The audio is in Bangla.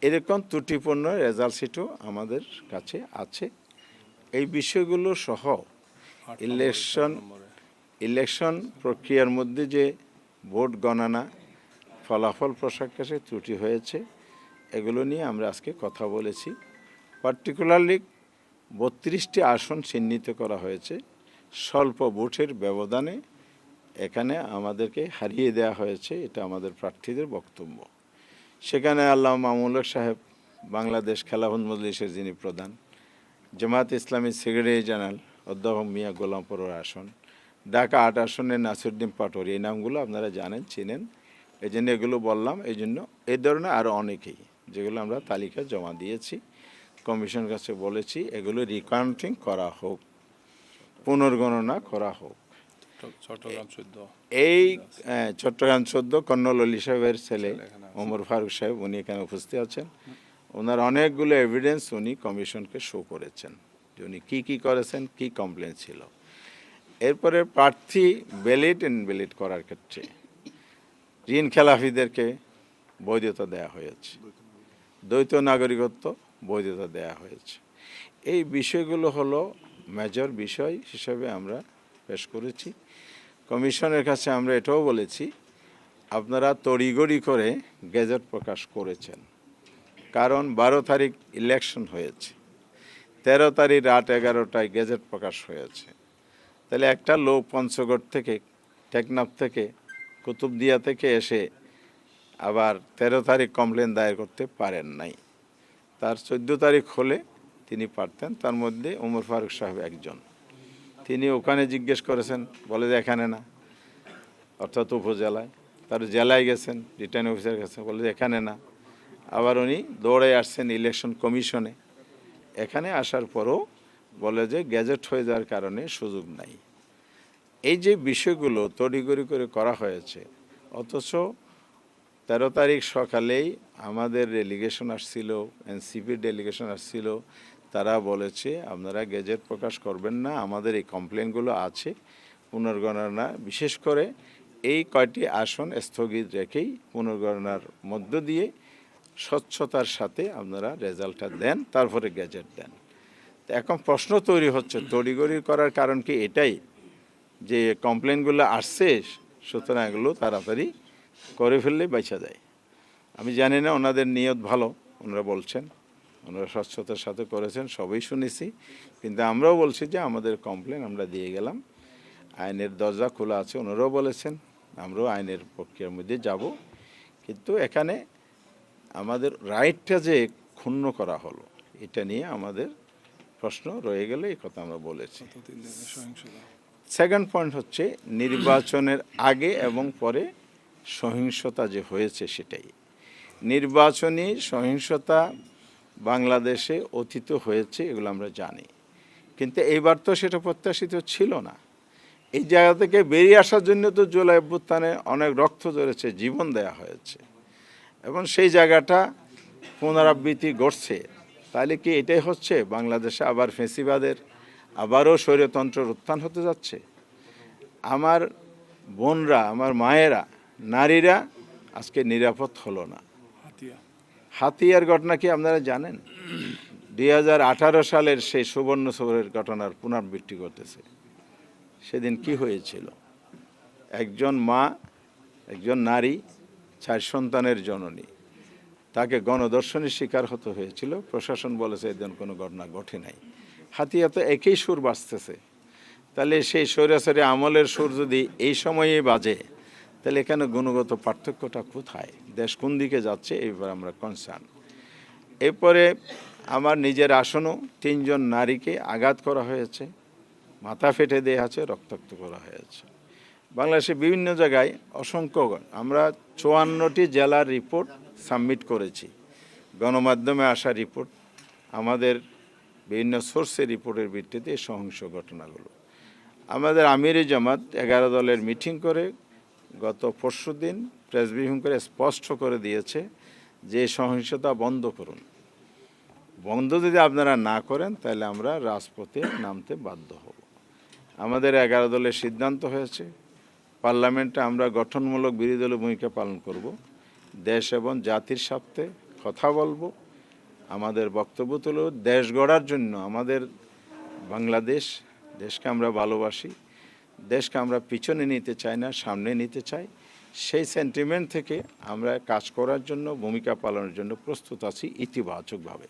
এরকম ত্রুটিপূর্ণ রেজাল্ট শিটও আমাদের কাছে আছে। এই বিষয়গুলো সহ ইলেকশন প্রক্রিয়ার মধ্যে যে ভোট গণনা ফলাফল প্রকাশে ত্রুটি হয়েছে, এগুলো নিয়ে আমরা আজকে কথা বলেছি। পার্টিকুলারলি 32টি আসন চিহ্নিত করা হয়েছে স্বল্প ভোটের ব্যবধানে, এখানে আমাদেরকে হারিয়ে দেওয়া হয়েছে, এটা আমাদের প্রার্থীদের বক্তব্য। সেখানে আল্লামা মামুনুল হক সাহেব, বাংলাদেশ খেলাফত মজলিসের যিনি প্রধান, জামায়াত ইসলামী সেক্রেটারি জেনারেল অধ্যাপক মিয়া গোলাম পরোয়ার আসন, ঢাকা 8 আসনের নাসিরউদ্দিন পাটোয়ারি, এই নামগুলো আপনারা জানেন, চিনেন, এই জন্য এগুলো বললাম। এই জন্য এই ধরনের আরও অনেকেই, যেগুলো আমরা তালিকা জমা দিয়েছি, কমিশনের কাছে বলেছি এগুলো রিকাউন্টিং করা হোক, পুনর্গণনা করা হোক। এই চট্টগ্রাম 14 কর্নল অলি সাহেবের ছেলে ওমর ফারুক সাহেব, উনি এখানে উপস্থিত আছেন। ওনার অনেকগুলো এভিডেন্স উনি কমিশনকে শো করেছেন যে উনি কী করেছেন, কী কমপ্লেন ছিল। এরপরে প্রার্থী ব্যালিট ইনভ্যালিড করার ক্ষেত্রে ঋণ খেলাফিদেরকে বৈধতা দেয়া হয়েছে, দ্বৈত নাগরিকত্ব বৈধতা দেয়া হয়েছে। এই বিষয়গুলো হলো মেজর বিষয় হিসেবে আমরা পেশ করেছি। কমিশনের কাছে আমরা এটাও বলেছি, আপনারা তড়িঘড়ি করে গেজেট প্রকাশ করেছেন, কারণ 12 তারিখ ইলেকশন হয়েছে, 13 তারিখ রাত 11টায় গেজেট প্রকাশ হয়েছে। তাহলে একটা লোক পঞ্চগড় থেকে, টেকনাফ থেকে, কুতুবদিয়া থেকে এসে আবার 13 তারিখ কমপ্লেন দায়ের করতে পারেন নাই। তার 14 তারিখ হলে তিনি পারতেন। তার মধ্যে ওমর ফারুক সাহেব একজন, তিনি ওখানে জিজ্ঞেস করেছেন, বলে যে এখানে না, অর্থাৎ উপজেলায়। তার জেলায় গেছেন, রিটার্নিং অফিসারের কাছে, বলে যে এখানে না। আবার উনি দৌড়ে আসছেন ইলেকশন কমিশনে, এখানে আসার পরও বলে যে গ্যাজেট হয়ে যাওয়ার কারণে সুযোগ নাই। এই যে বিষয়গুলো তড়িঘড়ি করে করা হয়েছে, অথচ 13 তারিখ সকালেই আমাদের ডেলিগেশন আসছিল, এনসিপির ডেলিগেশন আসছিল, তারা বলেছে আপনারা গেজেট প্রকাশ করবেন না, আমাদের এই কমপ্লেনগুলো আছে, পুনর্গণনা, বিশেষ করে এই কয়টি আসন স্থগিত রেখেই পুনর্গণনার মধ্য দিয়ে স্বচ্ছতার সাথে আপনারা রেজাল্টটা দেন, তারপরে গেজেট দেন। তো এখন প্রশ্ন তৈরি হচ্ছে, তড়িঘড়ি করার কারণ কি এটাই যে কমপ্লেনগুলো আসছে, সুতরাং এগুলো তাড়াতাড়ি করে ফেললে বেঁচে যায়। আমি জানি না, ওনাদের নিয়ত ভালো, ওনারা বলছেন, ওনারা স্বচ্ছতার সাথে করেছেন, সবই শুনেছি, কিন্তু আমরাও বলছি যে আমাদের কমপ্লেন আমরা দিয়ে গেলাম, আইনের দরজা খোলা আছে, ওনারাও বলেছেন, আমরাও আইনের প্রক্রিয়ার মধ্যে যাব। কিন্তু এখানে আমাদের রাইটটা যে ক্ষুণ্ণ করা হলো, এটা নিয়ে আমাদের প্রশ্ন রয়ে গেলে, এই কথা আমরা বলেছি। সেকেন্ড পয়েন্ট হচ্ছে নির্বাচনের আগে এবং পরে সহিংসতা যে হয়েছে সেটাই। নির্বাচনী সহিংসতা বাংলাদেশে অতীত হয়েছে, এগুলো আমরা জানি, কিন্তু এইবার তো সেটা প্রত্যাশিত ছিল না। এই জায়গা থেকে বেরিয়ে আসার জন্য তো জুলাই অভ্যুত্থানে অনেক রক্ত ঝরেছে, জীবন দেয়া হয়েছে, এবং সেই জায়গাটা পুনরাবৃত্তি ঘটছে। তাহলে কি এটাই হচ্ছে বাংলাদেশে আবার ফ্যাসিবাদের, আবারও স্বৈরতন্ত্রের উত্থান হতে যাচ্ছে? আমার বোনরা, আমার মায়েরা, নারীরা আজকে নিরাপদ হলো না। হাতিয়ার ঘটনা কি আপনারা জানেন? 2018 সালের সেই সুবর্ণ সৌরের ঘটনার পুনরাবৃত্তি করতেছে। সেদিন কি হয়েছিল? একজন মা, একজন নারী, 4 সন্তানের জননী, তাকে গণধর্ষণের শিকার হতে হয়েছিল। প্রশাসন বলেছে এদিন কোনো ঘটনা ঘটে নাই। হাতিয়া তো একই সুর বাজতেছে। তাহলে সেই স্বৈরাচারী আমলের সুর যদি এই সময়েই বাজে, তাহলে এখানে গুণগত পার্থক্যটা কোথায়? দেশ কোন দিকে যাচ্ছে, এইবার আমরা কনসার্ন। এরপরে আমার নিজের আসনও 3 জন নারীকে আঘাত করা হয়েছে, মাথা ফেটে দেওয়া আছে, রক্তাক্ত করা হয়েছে। বাংলাদেশে বিভিন্ন জায়গায় অসংখ্য, আমরা 54টি জেলার রিপোর্ট সাবমিট করেছি, গণমাধ্যমে আসা রিপোর্ট, আমাদের বিভিন্ন সোর্সের রিপোর্টের ভিত্তিতে এই সহিংস ঘটনাগুলো। আমাদের আমিরে জামাত 11 দলের মিটিং করে গত পরশুদিন প্রেস ব্রিফিং করে স্পষ্ট করে দিয়েছে যে সহিংসতা বন্ধ করুন। বন্ধ যদি আপনারা না করেন, তাহলে আমরা রাজপথে নামতে বাধ্য হব। আমাদের 11 দলের সিদ্ধান্ত হয়েছে, পার্লামেন্টে আমরা গঠনমূলক বিরোধী দলের ভূমিকা পালন করব, দেশ এবং জাতির স্বার্থে কথা বলবো, আমাদের বক্তব্য তুলো দেশ গড়ার জন্য। আমাদের বাংলাদেশ, দেশকে আমরা ভালোবাসি, দেশকে আমরা পিছনে নিতে চাই না, সামনে নিতে চাই। সেই সেন্টিমেন্ট থেকে আমরা কাজ করার জন্য, ভূমিকা পালনের জন্য প্রস্তুত আছি ইতিবাচকভাবে।